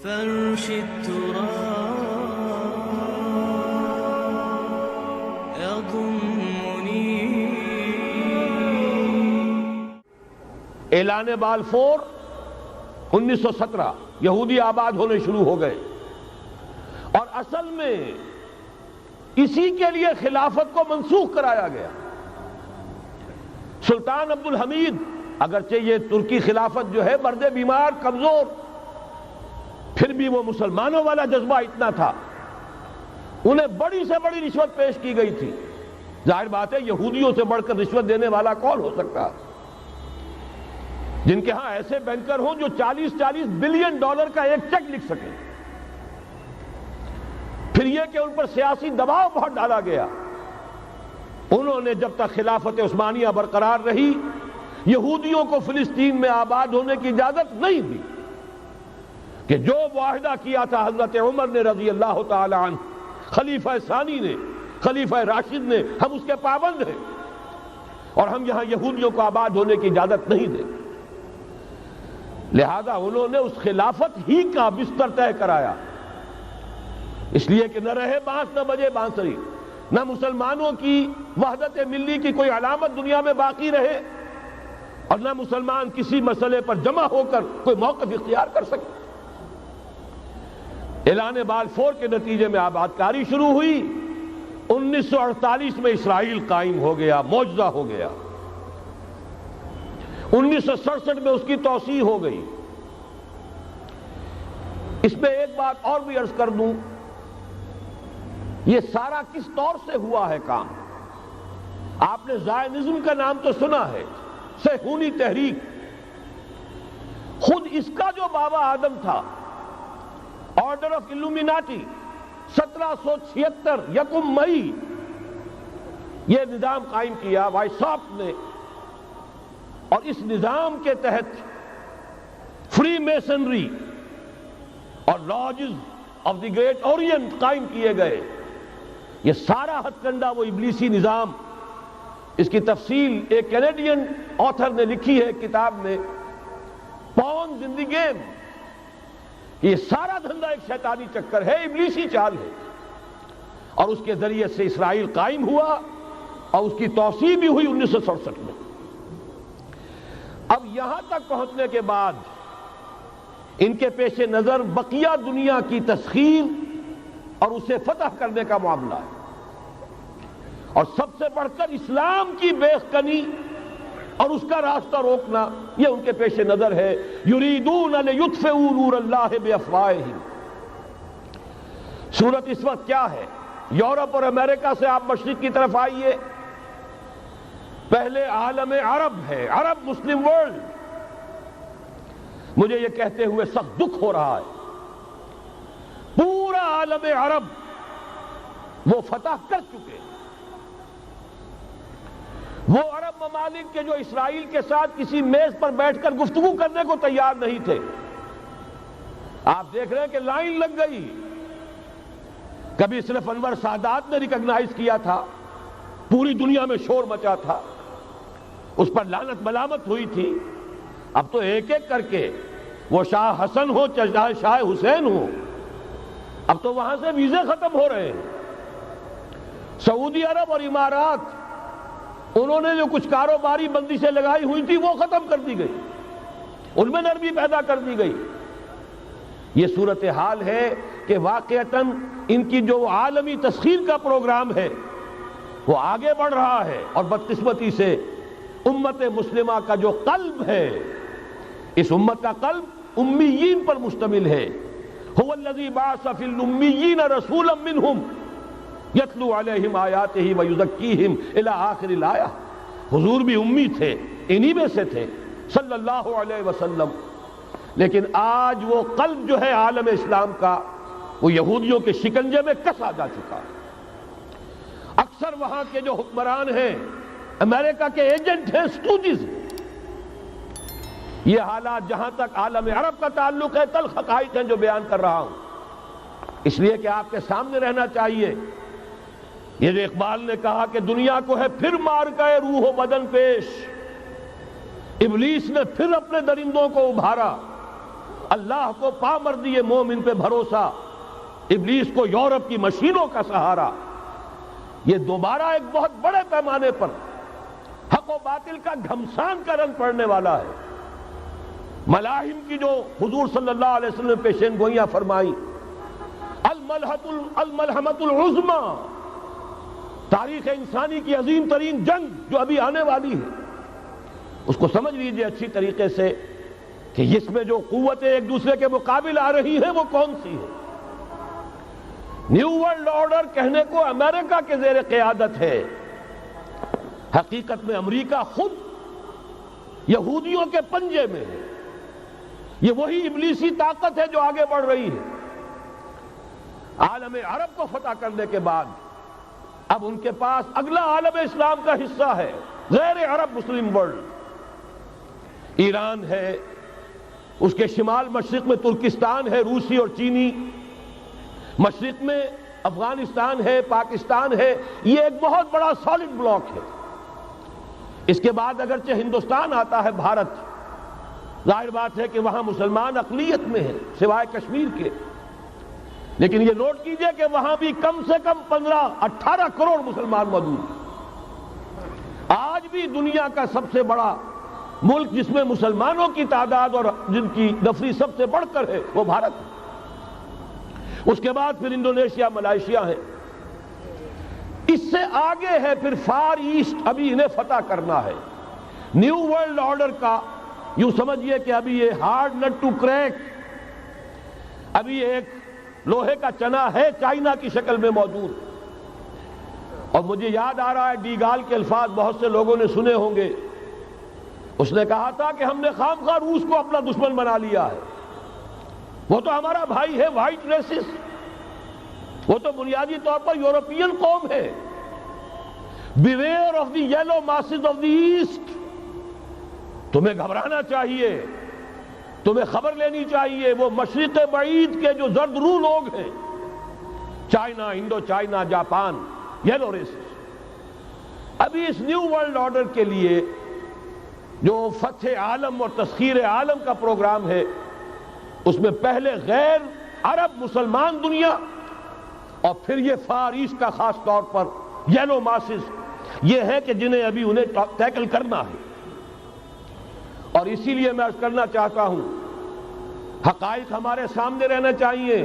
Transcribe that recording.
فرش التراب يضمني. اعلان بالفور 1917 یہودی آباد ہونے شروع ہو گئے، اور اصل میں اسی کے لیے خلافت کو منسوخ کرایا گیا. سلطان عبد الحمید، اگرچہ یہ ترکی خلافت جو ہے مرد بیمار کمزور، پھر بھی وہ مسلمانوں والا جذبہ اتنا تھا، انہیں بڑی سے بڑی رشوت پیش کی گئی تھی. ظاہر بات ہے یہودیوں سے بڑھ کر رشوت دینے والا کون ہو سکتا، جن کے ہاں ایسے بینکر ہوں جو 40 بلین ڈالر کا ایک چیک لکھ سکیں. پھر یہ کہ ان پر سیاسی دباؤ بہت ڈالا گیا. انہوں نے جب تک خلافت عثمانیہ برقرار رہی یہودیوں کو فلسطین میں آباد ہونے کی اجازت نہیں دی، کہ جو معاہدہ کیا تھا حضرت عمر نے رضی اللہ تعالی عنہ، خلیفہ ثانی نے، خلیفہ راشد نے، ہم اس کے پابند ہیں اور ہم یہاں یہودیوں کو آباد ہونے کی اجازت نہیں دیں. لہذا انہوں نے اس خلافت ہی کا بستر طے کرایا، اس لیے کہ نہ رہے بانس نہ بجے بانسری، نہ مسلمانوں کی وحدت ملی کی کوئی علامت دنیا میں باقی رہے، اور نہ مسلمان کسی مسئلے پر جمع ہو کر کوئی موقف اختیار کر سکے. اعلان بالفور کے نتیجے میں آباد کاری شروع ہوئی. 1948 میں اسرائیل قائم ہو گیا، معجزہ ہو گیا. 1967 میں اس کی توسیع ہو گئی. اس میں ایک بات اور بھی عرض کر دوں، یہ سارا کس طور سے ہوا ہے کام؟ آپ نے زائنزم کا نام تو سنا ہے، صہیونی تحریک. خود اس کا جو بابا آدم تھا، آرڈر آف الومیناٹی، 1776 یکم مئی یہ نظام قائم کیا وائساپ نے، اور اس نظام کے تحت فری میسنری اور lodges of the great Orient قائم کیے گئے. یہ سارا ہتھ کنڈا وہ ابلیسی نظام، اس کی تفصیل ایک کینیڈین آتھر نے لکھی ہے کتاب میں، پاونز ان دی گیم. یہ سارا دھندا ایک شیطانی چکر ہے، ابلیسی چال ہے، اور اس کے ذریعے سے اسرائیل قائم ہوا اور اس کی توسیع بھی ہوئی 1967 میں. اب یہاں تک پہنچنے کے بعد ان کے پیش نظر بقیہ دنیا کی تسخیر اور اسے فتح کرنے کا معاملہ ہے، اور سب سے بڑھ کر اسلام کی بیخکنی اور اس کا راستہ روکنا، یہ ان کے پیش نظر ہے. یریدون لیطفئوا نور اللہ بافواہہم. صورت اس وقت کیا ہے؟ یورپ اور امریکہ سے آپ مشرق کی طرف آئیے، پہلے عالم عرب ہے، عرب مسلم ورلڈ. مجھے یہ کہتے ہوئے سخت دکھ ہو رہا ہے، پورا عالم عرب وہ فتح کر چکے. وہ عرب ممالک کے جو اسرائیل کے ساتھ کسی میز پر بیٹھ کر گفتگو کرنے کو تیار نہیں تھے، آپ دیکھ رہے ہیں کہ لائن لگ گئی. کبھی صرف انور سادات نے ریکگنائز کیا تھا، پوری دنیا میں شور مچا تھا، اس پر لعنت ملامت ہوئی تھی. اب تو ایک ایک کر کے، وہ شاہ حسن ہو چاہے شاہ حسین ہو، اب تو وہاں سے ویزے ختم ہو رہے ہیں. سعودی عرب اور امارات، انہوں نے جو کچھ کاروباری بندشیں لگائی ہوئی تھی وہ ختم کر دی گئی، ان میں نرمی پیدا کر دی گئی. یہ صورتحال ہے کہ واقعتاً ان کی جو عالمی تسخیر کا پروگرام ہے وہ آگے بڑھ رہا ہے، اور بدقسمتی سے امت مسلمہ کا جو قلب ہے، اس امت کا قلب امیین پر مشتمل ہے. هو الذی بعث فی الامیین رسولا منہم یتلو علیہم آیاتہ ویزکیہم الی آخر الآیہ. حضور بھی امی تھے، انہی میں سے تھے صلی اللہ علیہ وسلم. لیکن آج وہ قلب جو ہے عالم اسلام کا، وہ یہودیوں کے شکنجے میں کسا جا چکا ہے. اکثر وہاں کے جو حکمران ہیں امریکہ کے ایجنٹ ہیں، سٹوجز. یہ حالات جہاں تک عالم عرب کا تعلق ہے تلخ حقائق ہیں جو بیان کر رہا ہوں، اس لیے کہ آپ کے سامنے رہنا چاہیے. یہ جو اقبال نے کہا کہ دنیا کو ہے پھر مار گئے روح و بدن پیش، ابلیس نے پھر اپنے درندوں کو ابھارا، اللہ کو پامردی مومن پہ بھروسہ، ابلیس کو یورپ کی مشینوں کا سہارا، یہ دوبارہ ایک بہت بڑے پیمانے پر حق و باطل کا گھمسان کا رنگ پڑنے والا ہے۔ ملاحم کی جو حضور صلی اللہ علیہ وسلم نے پیشین گوئیاں فرمائی، الملحمۃ العظمی، تاریخ انسانی کی عظیم ترین جنگ جو ابھی آنے والی ہے، اس کو سمجھ لیجئے اچھی طریقے سے کہ اس میں جو قوتیں ایک دوسرے کے مقابل آ رہی ہیں وہ کون سی ہے۔ نیو ورلڈ آرڈر کہنے کو امریکہ کے زیر قیادت ہے، حقیقت میں امریکہ خود یہودیوں کے پنجے میں ہے۔ یہ وہی ابلیسی طاقت ہے جو آگے بڑھ رہی ہے۔ عالم عرب کو فتح کرنے کے بعد اب ان کے پاس اگلا عالم اسلام کا حصہ ہے، غیر عرب مسلم ورلڈ۔ ایران ہے، اس کے شمال مشرق میں ترکستان ہے، روسی اور چینی، مشرق میں افغانستان ہے، پاکستان ہے، یہ ایک بہت بڑا سالڈ بلاک ہے۔ اس کے بعد اگرچہ ہندوستان آتا ہے، بھارت، ظاہر بات ہے کہ وہاں مسلمان اقلیت میں ہیں سوائے کشمیر کے، لیکن یہ نوٹ کیجئے کہ وہاں بھی کم سے کم 15-18 کروڑ مسلمان موجود ہیں۔ آج بھی دنیا کا سب سے بڑا ملک جس میں مسلمانوں کی تعداد اور جن کی نفری سب سے بڑھ کر ہے وہ بھارت ہے۔ اس کے بعد پھر انڈونیشیا، ملائیشیا ہے، اس سے آگے ہے پھر فار ایسٹ، ابھی انہیں فتح کرنا ہے۔ نیو ورلڈ آرڈر کا یوں سمجھئے کہ ابھی یہ ہارڈ نٹ ٹو کریک، ابھی ایک لوہے کا چنا ہے چائنا کی شکل میں موجود۔ اور مجھے یاد آ رہا ہے ڈی گال کے الفاظ بہت سے لوگوں نے سنے ہوں گے، اس نے کہا تھا کہ ہم نے خام خواہ روس کو اپنا دشمن بنا لیا ہے، وہ تو ہمارا بھائی ہے، وائٹ ریسس، وہ تو بنیادی طور پر یورپین قوم ہے۔ Beware of the yellow masses of the east, تمہیں گھبرانا چاہیے، تمہیں خبر لینی چاہیے، وہ مشرق بعید کے جو زرد رو لوگ ہیں، China, Indo China, Japan, yellow races. ابھی اس نیو ورلڈ آرڈر کے لیے جو فتح عالم اور تسخیر عالم کا پروگرام ہے، اس میں پہلے غیر عرب مسلمان دنیا اور پھر یہ فار ایسٹ کا خاص طور پر یلو ماسز، یہ ہے کہ جنہیں ابھی انہیں ٹیکل کرنا ہے۔ اور اسی لیے میں عرض کرنا چاہتا ہوں، حقائق ہمارے سامنے رہنا چاہیے۔